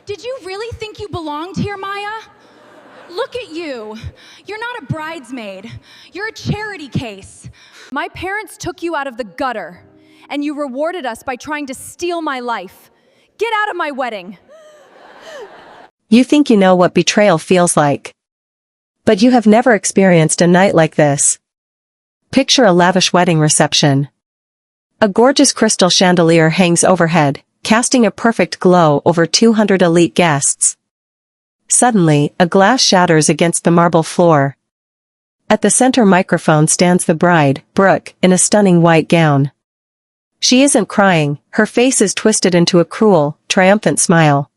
Did you really think you belonged here, Maya? Look at you. You're not a bridesmaid. You're a charity case. My parents took you out of the gutter, and you rewarded us by trying to steal my life. Get out of my wedding. You think you know what betrayal feels like. But you have never experienced a night like this. Picture a lavish wedding reception. A gorgeous crystal chandelier hangs overhead, casting a perfect glow over 200 elite guests. Suddenly, a glass shatters against the marble floor. At the center microphone stands the bride, Brooke, in a stunning white gown. She isn't crying, her face is twisted into a cruel, triumphant smile.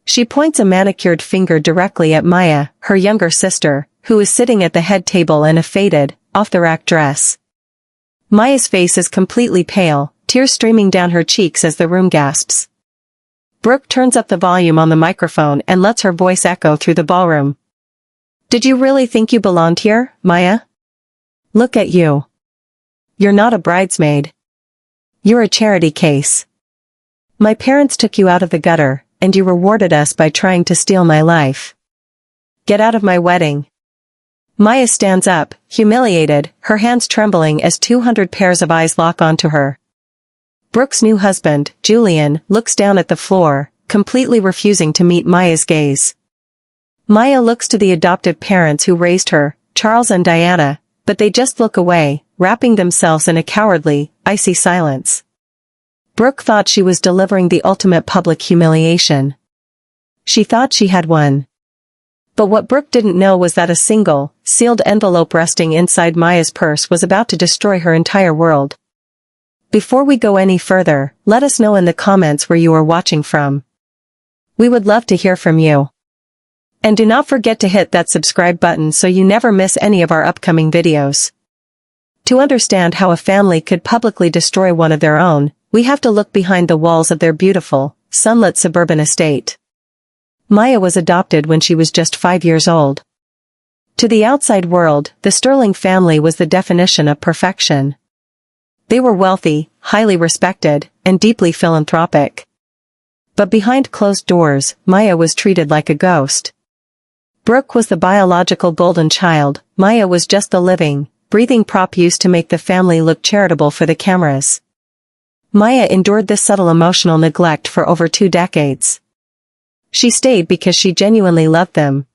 She points a manicured finger directly at Maya, her younger sister, who is sitting at the head table in a faded, off-the-rack dress. Maya's face is completely pale, tears streaming down her cheeks as the room gasps. Brooke turns up the volume on the microphone and lets her voice echo through the ballroom. Did you really think you belonged here, Maya? Look at you. You're not a bridesmaid. You're a charity case. My parents took you out of the gutter, and you rewarded us by trying to steal my life. Get out of my wedding. Maya stands up, humiliated, her hands trembling as 200 pairs of eyes lock onto her. Brooke's new husband, Julian, looks down at the floor, completely refusing to meet Maya's gaze. Maya looks to the adoptive parents who raised her, Charles and Diana, but they just look away, wrapping themselves in a cowardly, icy silence. Brooke thought she was delivering the ultimate public humiliation. She thought she had won. But what Brooke didn't know was that a single, sealed envelope resting inside Maya's purse was about to destroy her entire world. Before we go any further, let us know in the comments where you are watching from. We would love to hear from you. And do not forget to hit that subscribe button so you never miss any of our upcoming videos. To understand how a family could publicly destroy one of their own, we have to look behind the walls of their beautiful, sunlit suburban estate. Maya was adopted when she was just 5 years old. To the outside world, the Sterling family was the definition of perfection. They were wealthy, highly respected, and deeply philanthropic. But behind closed doors, Maya was treated like a ghost. Brooke was the biological golden child, Maya was just the living, breathing prop used to make the family look charitable for the cameras. Maya endured this subtle emotional neglect for over 2 decades. She stayed because she genuinely loved them.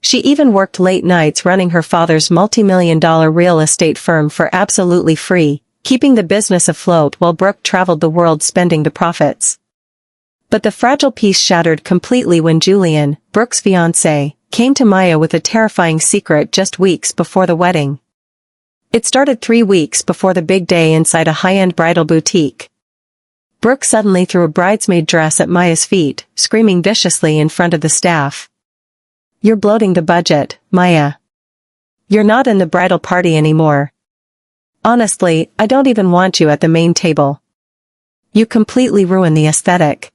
She even worked late nights running her father's multi-million-dollar real estate firm for absolutely free, keeping the business afloat while Brooke traveled the world spending the profits. But the fragile peace shattered completely when Julian, Brooke's fiancé, came to Maya with a terrifying secret just weeks before the wedding. It started 3 weeks before the big day inside a high-end bridal boutique. Brooke suddenly threw a bridesmaid dress at Maya's feet, screaming viciously in front of the staff. You're bloating the budget, Maya. You're not in the bridal party anymore. Honestly, I don't even want you at the main table. You completely ruin the aesthetic.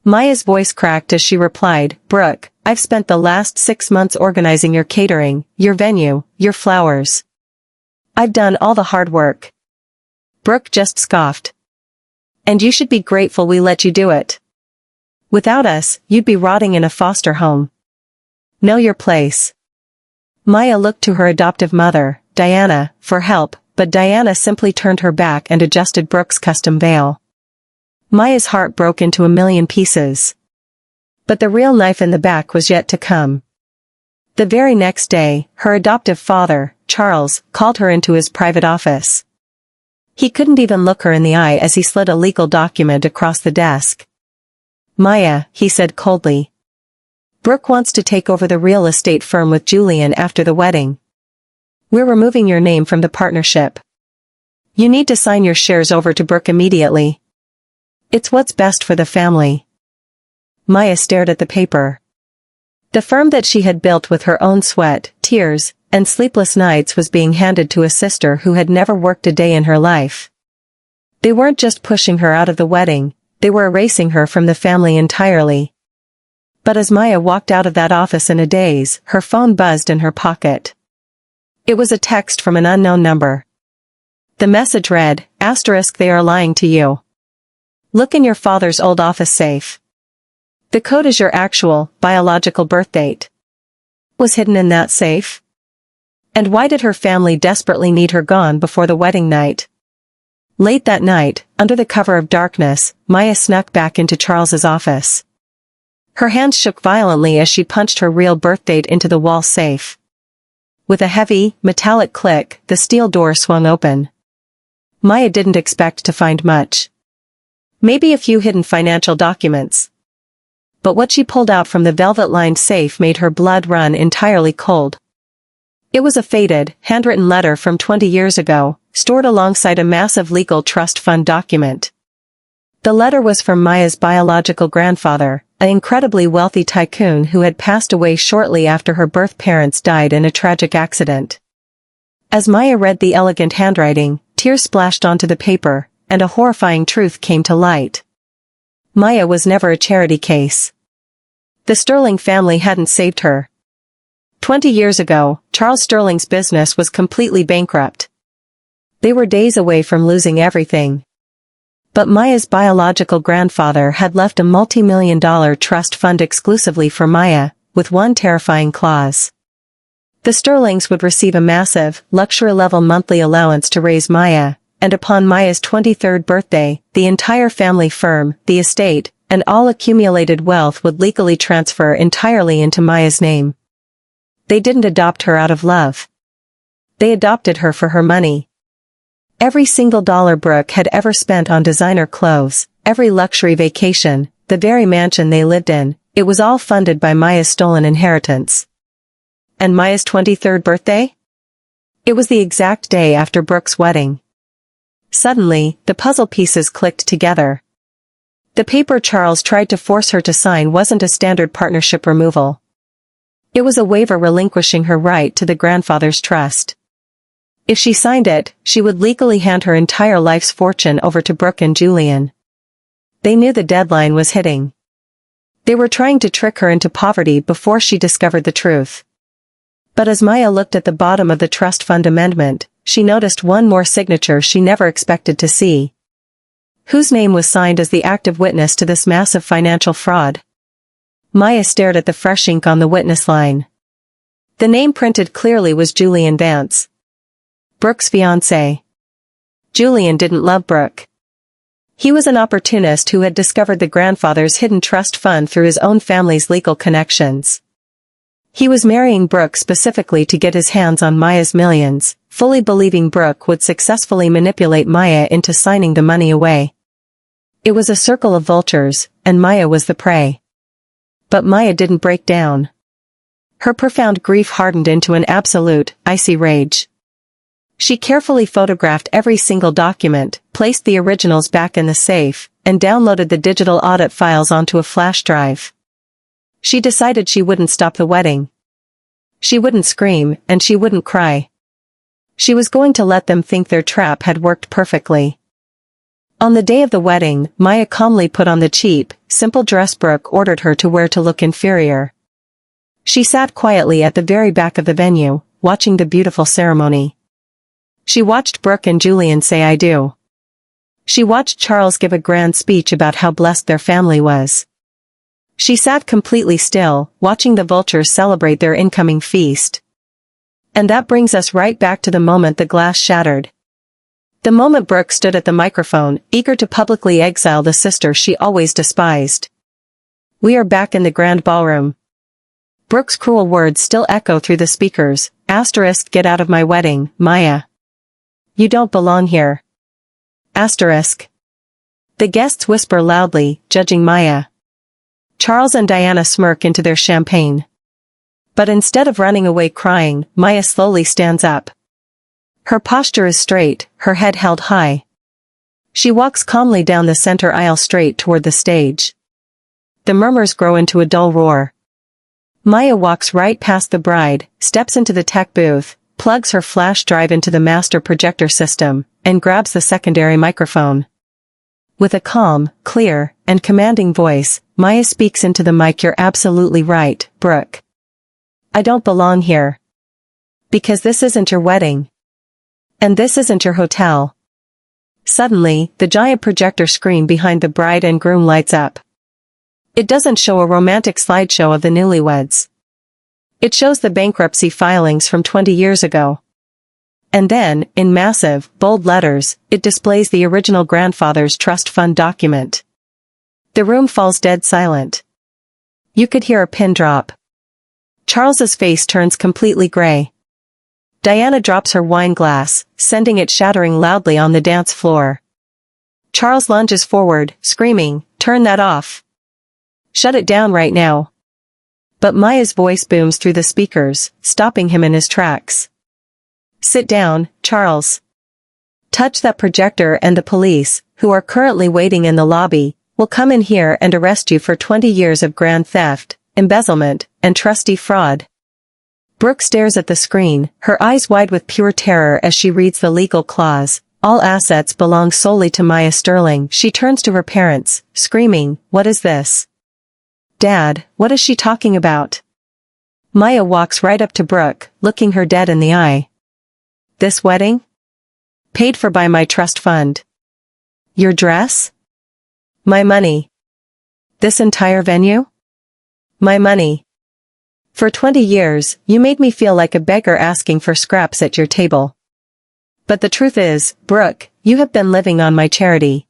Maya's voice cracked as she replied, Brooke, I've spent the last 6 months organizing your catering, your venue, your flowers. I've done all the hard work. Brooke just scoffed. And you should be grateful we let you do it. Without us, you'd be rotting in a foster home. Know your place. Maya looked to her adoptive mother, Diana, for help, but Diana simply turned her back and adjusted Brooke's custom veil. Maya's heart broke into a million pieces. But the real knife in the back was yet to come. The very next day, her adoptive father, Charles, called her into his private office. He couldn't even look her in the eye as he slid a legal document across the desk. Maya, he said coldly. Brooke wants to take over the real estate firm with Julian after the wedding. We're removing your name from the partnership. You need to sign your shares over to Brooke immediately. It's what's best for the family. Maya stared at the paper. The firm that she had built with her own sweat, tears, and sleepless nights was being handed to a sister who had never worked a day in her life. They weren't just pushing her out of the wedding, they were erasing her from the family entirely. But as Maya walked out of that office in a daze, her phone buzzed in her pocket. It was a text from an unknown number. The message read, *, they are lying to you. Look in your father's old office safe. The code is your actual, biological birth date. Was hidden in that safe? And why did her family desperately need her gone before the wedding night? Late that night, under the cover of darkness, Maya snuck back into Charles's office. Her hands shook violently as she punched her real birth date into the wall safe. With a heavy, metallic click, the steel door swung open. Maya didn't expect to find much. Maybe a few hidden financial documents. But what she pulled out from the velvet-lined safe made her blood run entirely cold. It was a faded, handwritten letter from 20 years ago, stored alongside a massive legal trust fund document. The letter was from Maya's biological grandfather, an incredibly wealthy tycoon who had passed away shortly after her birth parents died in a tragic accident. As Maya read the elegant handwriting, tears splashed onto the paper, and a horrifying truth came to light. Maya was never a charity case. The Sterling family hadn't saved her. 20 years ago, Charles Sterling's business was completely bankrupt. They were days away from losing everything. But Maya's biological grandfather had left a multi-million-dollar trust fund exclusively for Maya, with one terrifying clause. The Sterlings would receive a massive, luxury-level monthly allowance to raise Maya, and upon Maya's 23rd birthday, the entire family firm, the estate, and all accumulated wealth would legally transfer entirely into Maya's name. They didn't adopt her out of love. They adopted her for her money. Every single dollar Brooke had ever spent on designer clothes, every luxury vacation, the very mansion they lived in, it was all funded by Maya's stolen inheritance. And Maya's 23rd birthday? It was the exact day after Brooke's wedding. Suddenly, the puzzle pieces clicked together. The paper Charles tried to force her to sign wasn't a standard partnership removal. It was a waiver relinquishing her right to the grandfather's trust. If she signed it, she would legally hand her entire life's fortune over to Brooke and Julian. They knew the deadline was hitting. They were trying to trick her into poverty before she discovered the truth. But as Maya looked at the bottom of the trust fund amendment, she noticed one more signature she never expected to see. Whose name was signed as the active witness to this massive financial fraud? Maya stared at the fresh ink on the witness line. The name printed clearly was Julian Vance. Brooke's fiancé. Julian didn't love Brooke. He was an opportunist who had discovered the grandfather's hidden trust fund through his own family's legal connections. He was marrying Brooke specifically to get his hands on Maya's millions, fully believing Brooke would successfully manipulate Maya into signing the money away. It was a circle of vultures, and Maya was the prey. But Maya didn't break down. Her profound grief hardened into an absolute, icy rage. She carefully photographed every single document, placed the originals back in the safe, and downloaded the digital audit files onto a flash drive. She decided she wouldn't stop the wedding. She wouldn't scream, and she wouldn't cry. She was going to let them think their trap had worked perfectly. On the day of the wedding, Maya calmly put on the cheap, simple dress Brooke ordered her to wear to look inferior. She sat quietly at the very back of the venue, watching the beautiful ceremony. She watched Brooke and Julian say I do. She watched Charles give a grand speech about how blessed their family was. She sat completely still, watching the vultures celebrate their incoming feast. And that brings us right back to the moment the glass shattered. The moment Brooke stood at the microphone, eager to publicly exile the sister she always despised. We are back in the grand ballroom. Brooke's cruel words still echo through the speakers. Asterisk, get out of my wedding, Maya. You don't belong here. Asterisk. The guests whisper loudly, judging Maya. Charles and Diana smirk into their champagne. But instead of running away crying, Maya slowly stands up. Her posture is straight, her head held high. She walks calmly down the center aisle straight toward the stage. The murmurs grow into a dull roar. Maya walks right past the bride, steps into the tech booth, plugs her flash drive into the master projector system, and grabs the secondary microphone. With a calm, clear, and commanding voice, Maya speaks into the mic. You're absolutely right, Brooke. I don't belong here. Because this isn't your wedding. And this isn't your hotel. Suddenly, the giant projector screen behind the bride and groom lights up. It doesn't show a romantic slideshow of the newlyweds. It shows the bankruptcy filings from 20 years ago. And then, in massive, bold letters, it displays the original grandfather's trust fund document. The room falls dead silent. You could hear a pin drop. Charles's face turns completely gray. Diana drops her wine glass, sending it shattering loudly on the dance floor. Charles lunges forward, screaming, "Turn that off. Shut it down right now." But Maya's voice booms through the speakers, stopping him in his tracks. "Sit down, Charles. Touch that projector and the police, who are currently waiting in the lobby, will come in here and arrest you for 20 years of grand theft, embezzlement, and trustee fraud." Brooke stares at the screen, her eyes wide with pure terror as she reads the legal clause. All assets belong solely to Maya Sterling. She turns to her parents, screaming, "What is this? Dad, what is she talking about?" Maya walks right up to Brooke, looking her dead in the eye. "This wedding? Paid for by my trust fund. Your dress? My money. This entire venue? My money. For 20 years, you made me feel like a beggar asking for scraps at your table. But the truth is, Brooke, you have been living on my charity."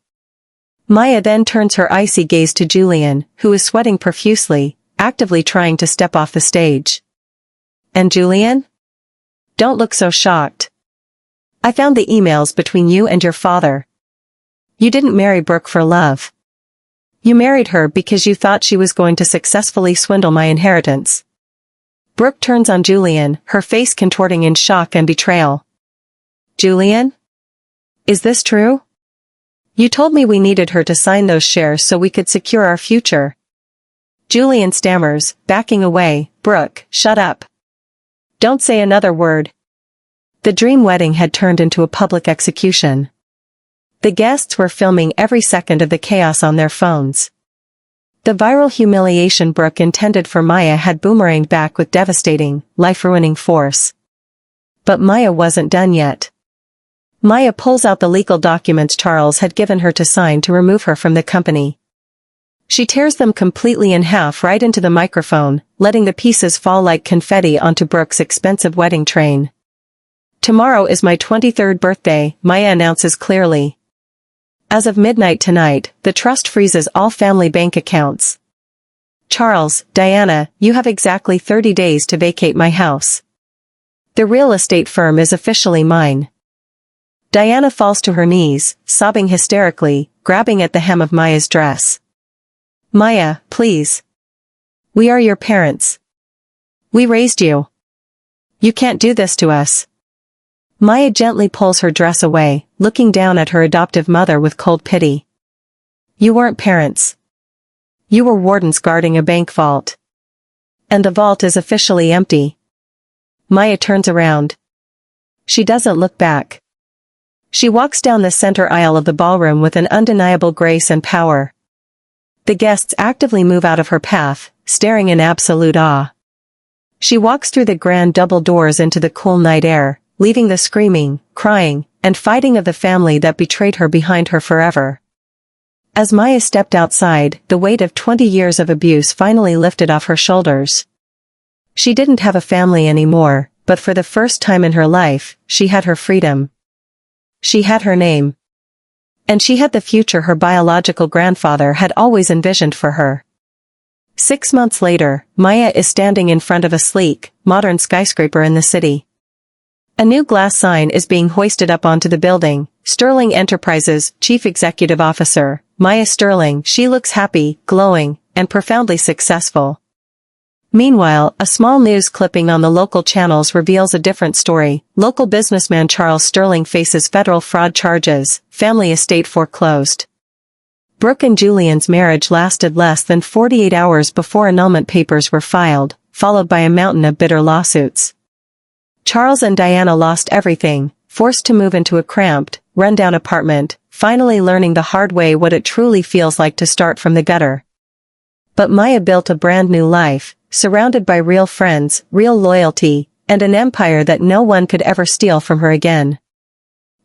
Maya then turns her icy gaze to Julian, who is sweating profusely, actively trying to step off the stage. "And Julian? Don't look so shocked. I found the emails between you and your father. You didn't marry Brooke for love. You married her because you thought she was going to successfully swindle my inheritance." Brooke turns on Julian, her face contorting in shock and betrayal. "Julian? Is this true? You told me we needed her to sign those shares so we could secure our future." Julian stammers, backing away. "Brooke, shut up. Don't say another word." The dream wedding had turned into a public execution. The guests were filming every second of the chaos on their phones. The viral humiliation Brooke intended for Maya had boomeranged back with devastating, life-ruining force. But Maya wasn't done yet. Maya pulls out the legal documents Charles had given her to sign to remove her from the company. She tears them completely in half right into the microphone, letting the pieces fall like confetti onto Brooke's expensive wedding train. "Tomorrow is my 23rd birthday," Maya announces clearly. "As of midnight tonight, the trust freezes all family bank accounts. Charles, Diana, you have exactly 30 days to vacate my house. The real estate firm is officially mine." Diana falls to her knees, sobbing hysterically, grabbing at the hem of Maya's dress. "Maya, please. We are your parents. We raised you. You can't do this to us." Maya gently pulls her dress away, looking down at her adoptive mother with cold pity. "You weren't parents. You were wardens guarding a bank vault. And the vault is officially empty." Maya turns around. She doesn't look back. She walks down the center aisle of the ballroom with an undeniable grace and power. The guests actively move out of her path, staring in absolute awe. She walks through the grand double doors into the cool night air, leaving the screaming, crying, and fighting of the family that betrayed her behind her forever. As Maya stepped outside, the weight of 20 years of abuse finally lifted off her shoulders. She didn't have a family anymore, but for the first time in her life, she had her freedom. She had her name. And she had the future her biological grandfather had always envisioned for her. 6 months later, Maya is standing in front of a sleek, modern skyscraper in the city. A new glass sign is being hoisted up onto the building. Sterling Enterprises Chief Executive Officer, Maya Sterling. She looks happy, glowing, and profoundly successful. Meanwhile, a small news clipping on the local channels reveals a different story. Local businessman Charles Sterling faces federal fraud charges, family estate foreclosed. Brooke and Julian's marriage lasted less than 48 hours before annulment papers were filed, followed by a mountain of bitter lawsuits. Charles and Diana lost everything, forced to move into a cramped, run-down apartment, finally learning the hard way what it truly feels like to start from the gutter. But Maya built a brand new life, surrounded by real friends, real loyalty, and an empire that no one could ever steal from her again.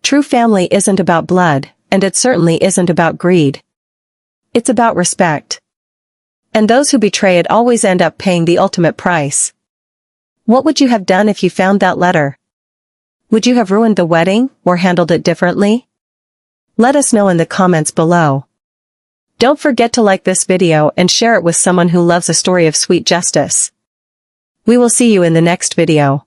True family isn't about blood, and it certainly isn't about greed. It's about respect. And those who betray it always end up paying the ultimate price. What would you have done if you found that letter? Would you have ruined the wedding, or handled it differently? Let us know in the comments below. Don't forget to like this video and share it with someone who loves a story of sweet justice. We will see you in the next video.